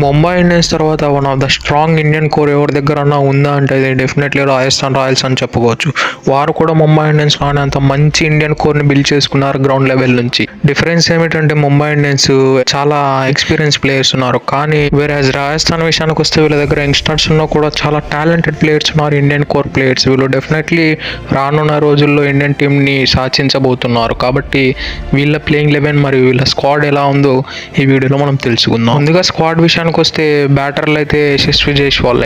Mumbai Indians తర్వాత one of the strong Indian core ఎవరి దగ్గరన్నా ఉందా అంటే అది డెఫినెట్లీ రాజస్థాన్ రాయల్స్ అని చెప్పుకోవచ్చు. వారు కూడా ముంబై ఇండియన్స్ లానే అంత మంచి ఇండియన్ కోర్ని బిల్డ్ చేసుకున్నారు గ్రౌండ్ లెవెల్ నుంచి. డిఫరెన్స్ ఏమిటంటే ముంబై ఇండియన్స్ చాలా ఎక్స్పీరియన్స్ ప్లేయర్స్ ఉన్నారు, కానీ వేరే రాజస్థాన్ విషయానికి వస్తే వీళ్ళ దగ్గర యంగ్స్టర్స్ లో కూడా చాలా టాలెంటెడ్ ప్లేయర్స్ ఉన్నారు, ఇండియన్ కోర్ ప్లేయర్స్. వీళ్ళు డెఫినెట్లీ రానున్న రోజుల్లో ఇండియన్ టీంని సాధించబోతున్నారు. కాబట్టి వీళ్ళ ప్లేయింగ్ లెవెన్ మరియు వీళ్ళ స్క్వాడ్ ఎలా ఉందో ఈ వీడియోలో మనం తెలుసుకుందాం. ముందుగా స్క్వాడ్ విషయానికి వస్తే బ్యాటర్లు అయితే యశస్వి జైస్వాల్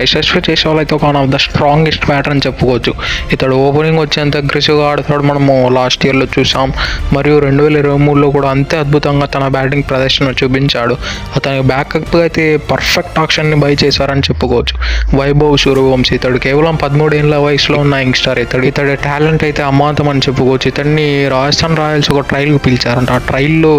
అయితే ఒక one of the strongest batter అని చెప్పుకోవచ్చు. ఇతడు ఓపెనింగ్ వచ్చేంత అగ్రెసివ్గా ఆడతాడు, మనము లాస్ట్ ఇయర్లో చూసాం. మరియు 2023లో కూడా అంతే అద్భుతంగా తన బ్యాటింగ్ ప్రదర్శన చూపించాడు. అతని బ్యాకప్ అయితే పర్ఫెక్ట్ ఆప్షన్ని బై చేశారని చెప్పుకోవచ్చు. వైభవ్ సూర్యవంశీ ఇతడు కేవలం 13 ఏళ్ల వయసులో ఉన్న యంగ్స్టర్. ఇతడి టాలెంట్ అయితే అమాంతం అని చెప్పుకోవచ్చు. ఇతన్ని రాజస్థాన్ రాయల్స్ ఒక ట్రయల్కి పిలిచారంట. ఆ ట్రయల్లో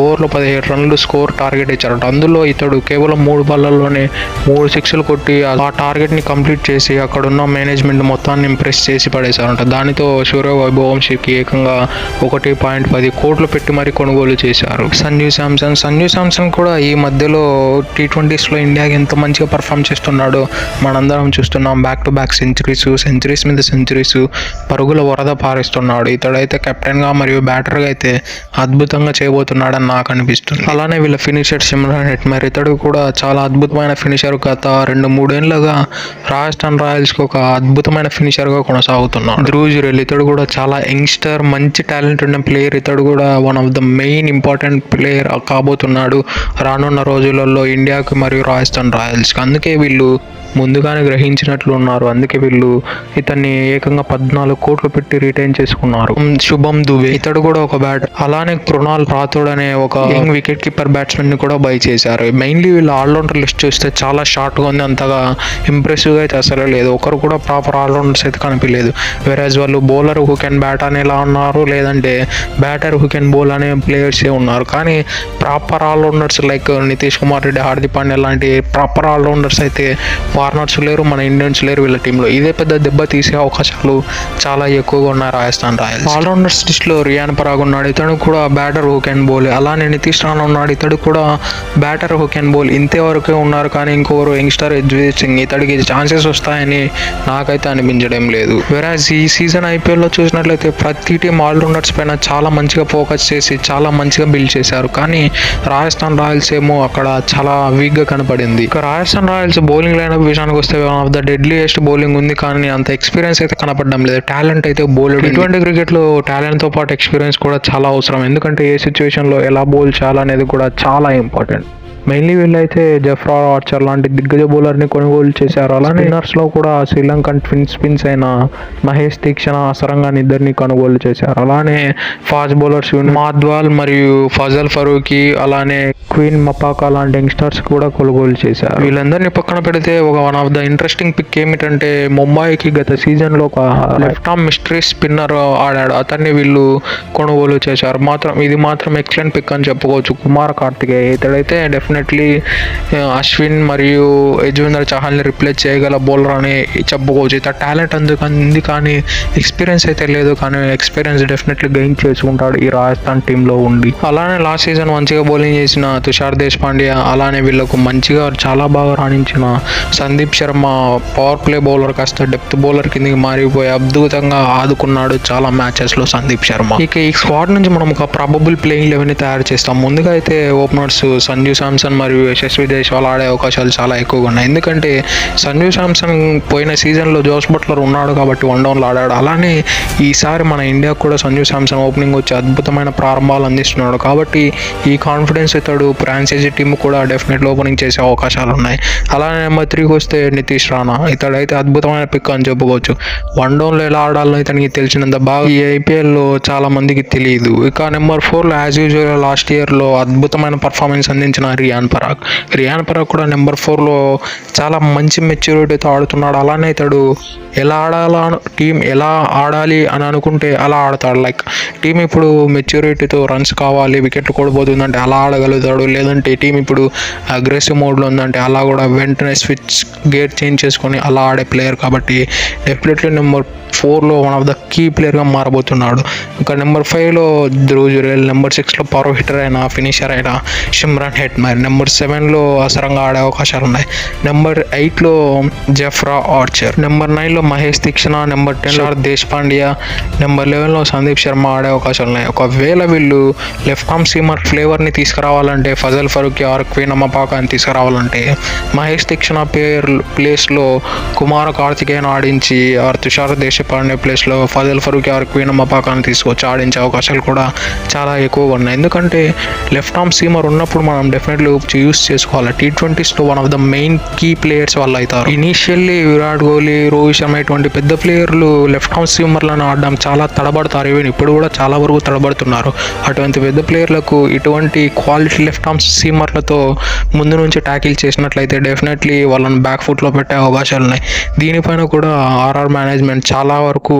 ఓవర్లో 17 రన్లు స్కోర్ టార్గెట్ ఇచ్చారంట. అందులో ఇతడు కేవలం 3 బాల్లలోనే 3 సిక్స్లు కొట్టి ఆ టార్గెట్ని కంప్లీట్ చేసి అక్కడున్న మేనేజ్మెంట్ మొత్తాన్ని ఇంప్రెస్ చేసి పడేశారంట. దానితో సూర్య వైభవంశీకి ఏకంగా 1.10 కోట్లు పెట్టి మరీ కొనుగోలు చేశారు. సంజు శాంసన్ కూడా ఈ మధ్యలో T20స్లో ఇండియాకి ఎంత మంచిగా పర్ఫామ్ చేస్తున్నాడో మనందరం చూస్తున్నాం. బ్యాక్ టు బ్యాక్ సెంచరీస్ మీద సెంచరీస్, పరుగుల వరద పారిస్తున్నాడు. ఇతడైతే కెప్టెన్గా మరియు బ్యాటర్గా అయితే అద్భుతంగా చేయబోతున్నాడని నాకు అనిపిస్తుంది. అలానే వీళ్ళ ఫినిషర్ సిమ్రాన్ హెట్మేర్ ఇతడు కూడా చాలా అద్భుతమైన ఫినిషర్. గత 2-3 ఏళ్ళుగా రాజస్థాన్ రాయల్స్కి ఒక అద్భుతమైన ఫినిషర్గా కొనసాగుతున్నాడు. ధ్రువ్ జురేల్ ఇతడు కూడా చాలా యంగ్స్టర్, మంచి టాలెంట్ ఉన్న ప్లేయర్. ఇతడు కూడా one of the main important player కాబోతున్నాడు రానున్న రోజులలో ఇండియాకి మరియు రాజస్థాన్ రాయల్స్కి. అందుకే వీళ్ళు ముందుగానే గ్రహించినట్లు ఉన్నారు. అందుకే వీళ్ళు ఇతన్ని ఏకంగా 14 కోట్లు పెట్టి రిటైన్ చేసుకున్నారు. శుభం దుబే ఇతడు కూడా ఒక బ్యాటర్. అలానే కృణాల్ రాథోడ్ అనే ఒక యంగ్ వికెట్ కీపర్ బ్యాట్స్మెన్ ని కూడా బై చేశారు. మెయిన్లీ వీళ్ళ ఆల్రౌండర్ లిస్ట్ చూస్తే చాలా షార్ట్గా ఉంది, అంతగా ఇంప్రెసివ్గా అయితే అసలు లేదు. ఒకరు కూడా ప్రాపర్ ఆల్రౌండర్స్ అయితే కనిపించలేదు. వేరేజ్ వాళ్ళు బౌలర్ హూ కెన్ బ్యాట్ అనేలా ఉన్నారు, లేదంటే బ్యాటర్ హూ కెన్ బౌల్ అనే ప్లేయర్సే ఉన్నారు. కానీ proper allrounders like Nitish Kumar Reddy, Hardik Pandya లాంటి ప్రాపర్ ఆల్రౌండర్స్ అయితే ఫారినర్స్ లేరు, మన ఇండియన్స్ లేరు వీళ్ళ టీంలో. ఇదే పెద్ద దెబ్బ తీసే అవకాశాలు చాలా ఎక్కువగా ఉన్నాయి రాజస్థాన్ రాయల్స్. ఆల్రౌండర్స్ లిస్ట్లో రియాన్ పరాగ్ ఉన్నాడు, ఇతడు కూడా బ్యాటర్ హూ కెన్ బౌల్. అలానే నితీష్ రాణా ఉన్నాడు, ఇతడు కూడా బ్యాటర్ హూ కెన్ బౌల్. ఇంతవరకే ఉన్నారు, కానీ ఇంకొకరు యంగ్స్టర్ యజ్వేంద్ర సింగ్ ఇతడికి ఛాన్సెస్ వస్తాయని నాకైతే అనిపించడం లేదు. వేరేజ్ ఈ సీజన్ ఐపీఎల్లో చూసినట్లయితే ప్రతి టీం ఆల్రౌండర్స్ పైన చాలా మంచిగా ఫోకస్ చేసి చాలా మంచిగా బిల్డ్ చేశారు. కానీ రాజస్థాన్ రాయల్స్ ఏమో అక్కడ చాలా వీక్గా కనపడింది. ఇక రాజస్థాన్ రాయల్స్ బౌలింగ్ లైనప్ విషయానికి వస్తే one of the deadliest bowling ఉంది, కానీ అంత ఎక్స్పీరియన్స్ అయితే కనపడడం లేదు. టాలెంట్ అయితే బౌలర్. ఇటువంటి క్రికెట్లో టాలెంట్తో పాటు ఎక్స్పీరియన్స్ కూడా చాలా అవసరం, ఎందుకంటే ఏ సిచ్యువేషన్లో ఎలా బౌల్ చేయాలనేది కూడా చాలా ఇంపార్టెంట్. మెయిన్లీ వీళ్ళైతే జెఫ్రా ఆర్చర్ లాంటి దిగ్గజ బౌలర్ని కొనుగోలు చేశారు. అలానే స్పిన్నర్స్లో కూడా శ్రీలంకన్ స్పిన్స్ అయిన మహేష్ తీక్షణ, అసరంగాన్ ఇద్దరిని కొనుగోలు చేశారు. అలానే ఫాస్ట్ బౌలర్స్ మాద్వాల్ మరియు ఫజల్ ఫరూకీ, అలానే క్వీన్ మపాకా లాంటి యంగ్స్టర్స్ కూడా కొనుగోలు చేశారు. వీళ్ళందరినీ పక్కన పెడితే ఒక one of the interesting pick ఏమిటంటే ముంబైకి గత సీజన్లో ఒక లెఫ్ట్ ఆర్మ్ మిస్టరీ స్పిన్నర్ ఆడాడు, అతన్ని వీళ్ళు కొనుగోలు చేశారు. ఇది మాత్రం ఎక్సలెంట్ పిక్ అని చెప్పుకోవచ్చు. కుమార్ కార్తికేయ ఇతడైతే డెఫినెట్లీ అశ్విన్ మరియు యజ్వేంద్ర చహల్ని రిప్లేస్ చేయగల బౌలర్ అని చెప్పుకోవచ్చు. ఇతర టాలెంట్ ఉంది, కానీ ఎక్స్పీరియన్స్ అయితే లేదు. కానీ ఎక్స్పీరియన్స్ డెఫినెట్లీ గెయిన్ చేసుకుంటాడు ఈ రాజస్థాన్ టీంలో ఉండి. అలానే లాస్ట్ సీజన్ మంచిగా బౌలింగ్ చేసిన తుషార్ దేశపాండే, అలానే వీళ్ళకు మంచిగా చాలా బాగా రాణించిన Sandeep Sharma power play bowler కాస్త డెప్త్ బౌలర్ కిందకి మారిపోయి అద్భుతంగా ఆదుకున్నాడు చాలా మ్యాచెస్లో సందీప్ శర్మ. ఇక ఈ స్క్వాడ్ నుంచి మనం ఒక ప్రాబబుల్ ప్లేయింగ్ 11ని తయారు చేస్తాం. ముందుగా అయితే ఓపెనర్స్ సంజు శాంసన్ మరియు యశస్వి జైస్వాల్ ఆడే అవకాశాలు చాలా ఎక్కువగా ఉన్నాయి. ఎందుకంటే సంజు శాంసన్ పోయిన సీజన్లో జోస్ బట్లర్ ఉన్నాడు కాబట్టి 1 డౌన్లో ఆడాడు. అలానే ఈసారి మన ఇండియాకు కూడా సంజు శాంసన్ ఓపెనింగ్ వచ్చి అద్భుతమైన ప్రారంభాలు అందిస్తున్నాడు. కాబట్టి ఈ కాన్ఫిడెన్స్ ఇతడు ఫ్రాంచైజీ టీమ్ కూడా డెఫినెట్లీ ఓపెనింగ్ చేసే అవకాశాలు ఉన్నాయి. అలానే నెంబర్ 3కి వస్తే నితీష్ రాణా ఇతడైతే అద్భుతమైన పిక్ అని చెప్పుకోవచ్చు. 1 డౌన్లో ఎలా ఆడాలో ఇతనికి తెలిసినంత బాగా ఈ ఐపీఎల్లో చాలా మందికి తెలియదు. ఇక నెంబర్ 4లో యాజ్ యూజువల్ లాస్ట్ ఇయర్లో అద్భుతమైన పర్ఫార్మెన్స్ అందించిన రియాన్ పరాగ్ కూడా నెంబర్ 4లో చాలా మంచి మెచ్యూరిటీతో ఆడుతున్నాడు. అలానే ఇతడు టీం ఎలా ఆడాలి అని అనుకుంటే అలా ఆడతాడు. లైక్ టీం ఇప్పుడు మెచ్యూరిటీతో రన్స్ కావాలి, వికెట్లు కూడబోతుందంటే అలా ఆడగలుగుతాడు. లేదంటే టీం ఇప్పుడు అగ్రెసివ్ మోడ్లో ఉందంటే అలా కూడా వెంటనే స్విచ్ గేర్ చేంజ్ చేసుకొని అలా ఆడే ప్లేయర్. కాబట్టి డెఫినెట్లీ నెంబర్ 4లో వన్ ఆఫ్ ద కీ ప్లేయర్గా మారబోతున్నాడు. ఇంకా నెంబర్ 5లో ధ్రువ్ జురేల్, నెంబర్ 6లో పవర్ హిట్టర్ అయిన ఫినిషర్ అయిన సిమ్రాన్ హెట్మేర్. నెంబర్ 7లో అసరంగా ఆడే అవకాశాలు ఉన్నాయి. నెంబర్ 8లో జెఫ్రా ఆర్చర్, నెంబర్ 9లో మహేష్ తీక్షణ, నెంబర్ 10లో దేశ్ పాండ్యా, నెంబర్ 11లో సందీప్ శర్మ ఆడే అవకాశాలు ఉన్నాయి. ఒకవేళ వీళ్ళు లెఫ్ట్ ఆర్మ్ సీమర్ ఫ్లేవర్ని తీసుకురావాలంటే, ఫజల్ ఫరూకీ ఆర్ క్వీన్ అమ్మపాకాని తీసుకురావాలంటే మహేష్ తీక్షణ ప్లేస్లో కుమార కార్తికేయన్ ఆడించి ఆర్ తుషార్ దేశపాండే ప్లేస్లో ఫజల్ ఫరూకీ ఆర్ క్వీన్ అమ్మపాకాని తీసుకొచ్చి ఆడించే అవకాశాలు కూడా చాలా ఎక్కువగా ఉన్నాయి. ఎందుకంటే లెఫ్ట్ ఆర్మ్ సీమర్ ఉన్నప్పుడు మనం డెఫినెట్లీ యూస్ చేసుకోవాలి. T20sలో one of the main key players వాళ్ళు అవుతారు. ఇనీషియల్లీ విరాట్ కోహ్లీ, రోహిత్ శర్మ ఇటువంటి పెద్ద ప్లేయర్లు లెఫ్ట్ ఆర్మ్ సీమర్లను ఆడడం చాలా తడబడతారు. ఈవెన్ ఇప్పుడు కూడా చాలా వరకు తడబడుతున్నారు. అటువంటి పెద్ద ప్లేయర్లకు ఇటువంటి క్వాలిటీ లెఫ్ట్ ఆర్మ్ సీమర్లతో ముందు నుంచి ట్యాకిల్ చేసినట్లయితే డెఫినెట్లీ వాళ్ళని బ్యాక్ ఫుట్లో పెట్టే అవకాశాలు ఉన్నాయి. దీనిపైన కూడా ఆర్ఆర్ మేనేజ్మెంట్ చాలా వరకు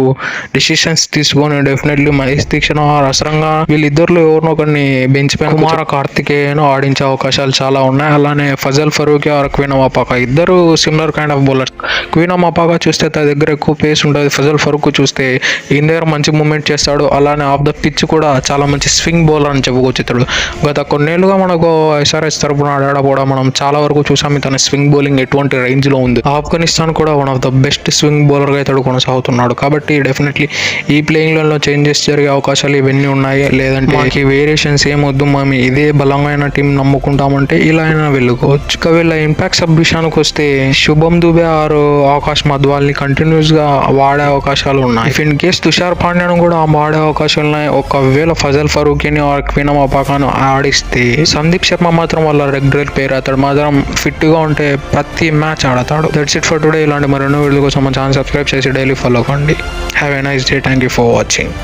డిసిషన్స్ తీసుకొని డెఫినెట్లీ మహేష్ తీక్షణ, అసరంగా వీళ్ళిద్దరిలో ఎవరినో ఒకరిని బెంచ్ పైన కుమార కార్తికేయన్ ఆడించే అవకాశాలు చాలా ఉన్నాయి. అలానే ఫజల్ ఫరూకీ ఆర్ క్వీన్ అమ్మపాక ఇద్దరు సిమిలర్ కైండ్ ఆఫ్ బౌలర్స్. క్వీన్ అమ్మపాక చూస్తే తన దగ్గర ఎక్కువ పేస్ ఉంటుంది. ఫజల్ ఫరూక్ చూస్తే ఈయన దగ్గర మంచి మూమెంట్ చేస్తాడు. అలానే ఆఫ్ ద పిచ్ కూడా చాలా మంచి స్వింగ్ బౌలర్ అని చెప్పుకోవచ్చు. ఇతడు గత కొన్నేళ్లుగా మనకు ఎస్ఆర్ఎస్ తరపున ఆడడం మనం చాలా వరకు చూసాం. తన స్వింగ్ బౌలింగ్ ఎటువంటి రేంజ్లో ఉంది. ఆఫ్ఘనిస్తాన్ కూడా one of the best swing బౌలర్గా ఇతడు కొనసాగుతున్నాడు. కాబట్టి డెఫినెట్లీ ఈ ప్లేయింగ్లలో చేంజెస్ జరిగే అవకాశాలు ఇవన్నీ ఉన్నాయి. లేదంటే మాకు వేరియేషన్స్ ఏమొద్దు, మేము ఇదే బలమైన టీం నమ్ముకుంటామంటే ఇలా అయినా వెళ్ళుకోవచ్చు. ఒకవేళ ఇంపాక్ట్ సబ్ విషయానికి వస్తే శుభం దుబే ఆరు ఆకాష్ మధ్వాల్ని కంటిన్యూస్గా వాడే అవకాశాలు ఉన్నాయి. ఇఫ్ ఇన్ కేస్ తుషార్ పాండ్యాను కూడా వాడే అవకాశాలు ఉన్నాయి. ఒకవేళ ఫజల్ ఫరూకీని ఆర్ క్వీన్ అమ్మపాకాను ఆడిస్తే సందీప్ శర్మ మాత్రం వాళ్ళ రెగ్యులర్ ప్లేయర్. అతడు మాత్రం ఫిట్గా ఉంటే ప్రతి మ్యాచ్ ఆడతాడు. That's it for today. ఇలాంటి మరెన్నో వీడియో కోసం మన ఛానల్ సబ్స్క్రైబ్ చేసి డైలీ ఫాలో కండి. Have a nice day. Thank you for watching.